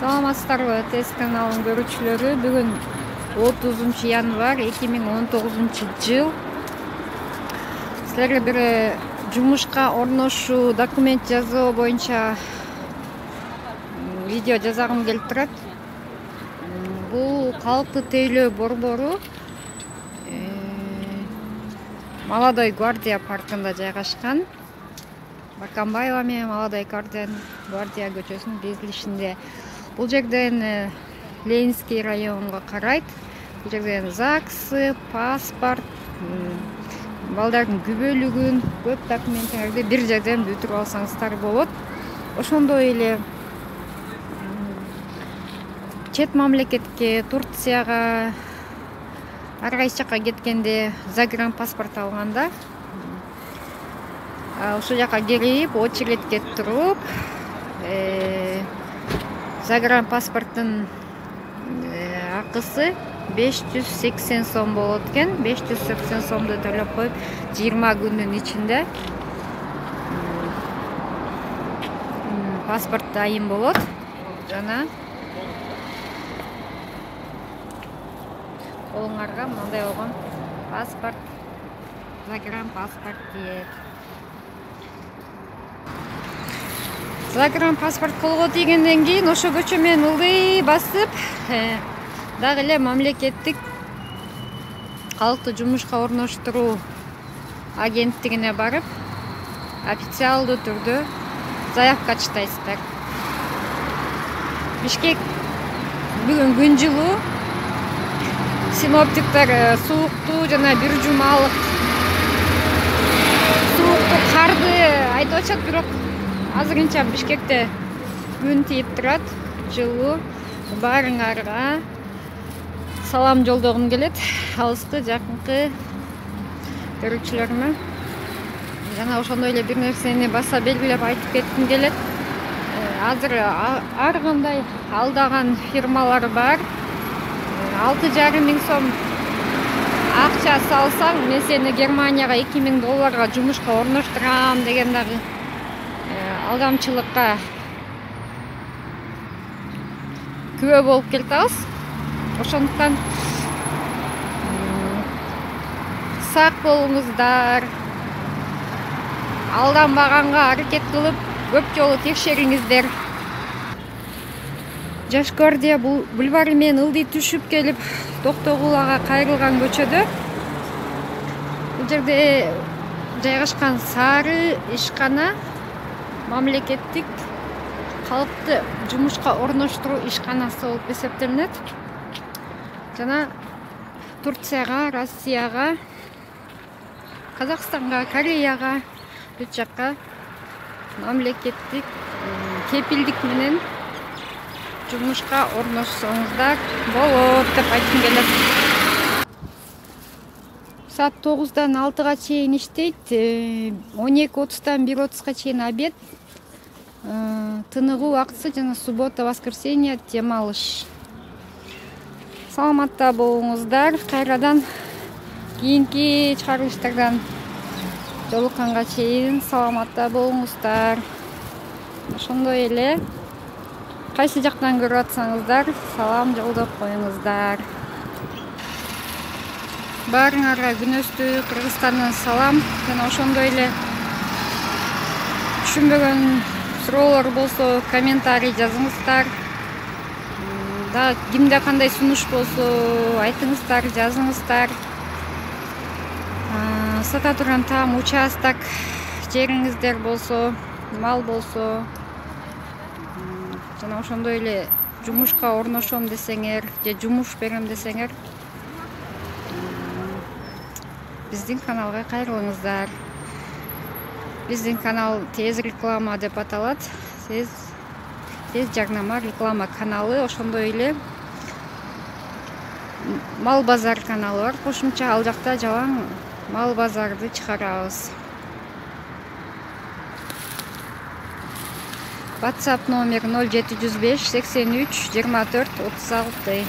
Саламатсыздарбы, ТС каналынын көрүүчүлөрү. Бүгүн 30 январь 2019 жыл. Силерге бир жумушка орношуу, документ жазуу боюнча видео жазагым келип турат. Бул калктуу тейлөө борбору Молодой гвардия паркында жайгашкан. Бакамбаева менен Молодой гвардия көчөсүнүн безилишинде. Бул жерден Ленинский районго карайт. Бул жерден ЗАГС, паспорт, балдардын күбөлүгүн, көп документтерди бир жерден бүтүрүп алсаңыздар болот. Ошондой эле чет мамлекетке, Турцияга, ар кайсы жака кеткенде загранпаспорт алганда ошол жака келип, очередке туруп, загранпаспорттун акысы 580 сом болот экен. 580 сомду төлөп коюп, 20 күндүн ичинде паспорт дайын болот. Жана колуңарга мындай болгон паспорт, загранпаспорт тиет. Загранпаспорт колго тийгенден кийин ошо көчө менен ылдый басып, дагы эле мамлекеттик калктуу жумушка орноштуруу агенттигине барып, официалдуу түрдө заявка ачтайсыздар. Бишкек бүгүн күн жылуу. Синоптиктер суукту жана бир жумалык суукту, карды айтып атышат, бирок азырынча Бишкекте күн тийип турат, жылуу. Баарыңарга салам жолдогум келет, алыскы, жакынкы көрүүчүлөрүмө. Жана ошондой эле бир нерсени баса белгилеп айтып кетким келет. Азыр ар кандай алдаган фирмалар бар. 6,5 миң сом акча салсаң, мен сени Германияга 2000 долларга жумушка орноштурам деген дагы алдамчылыкка күбө болуп келатабыз. Ошондуктан сак болуңуздар, алданбаганга аракет кылып, көп жолу текшериңиздер. Жаш гвардия бульвары менен ылдый түшүп келип, Токтогулага кайрылган көчөдө. Бул жерде жайгашкан сары ишкана мамлекеттик калктуу жумушка орноштуруу ишканасы болуп эсептелинет. Жана Турцияга, Россияга, Казакстанга, Кореяга, бүт жакка мамлекеттик кепилдик менен жумушка орношсоңуздар болот деп айткым келет. Саат 9-дан 6-га чейин иштейт, 12:30-дан 1:30-га чейин обед, тыныгуу убактысы жана суббота, воскресенье дем алыш. Саламатта болуңуздар. Кайрадан кийинки чыгарылыштардан жолукканга чейин саламатта болуңуздар. Ошондой эле кайсы жактан көрүп атсаңыздар, салам жолдоп коюңуздар. Баарыңарга күнөстүү Кыргызстандан салам. Жана ошондой эле түшүнбөгөн суроолор болсо комментарий жазыңыздар. Да кимде кандай сунуш болсо айтыңыздар, жазыңыздар. Сата турган таам, участок жериңиздер болсо, мал болсо, жана ошондой эле жумушка орношом десеңер, же жумуш берем десеңер, биздин каналга кайрылыңыздар. Биздин канал тез реклама деп аталат. Тез жарнама, реклама каналы. Ошондой эле мал базар каналы бар. Кошумча ал жакта жалаң мал базарды чыгарабыз. WhatsApp номер 0705 83 24 36.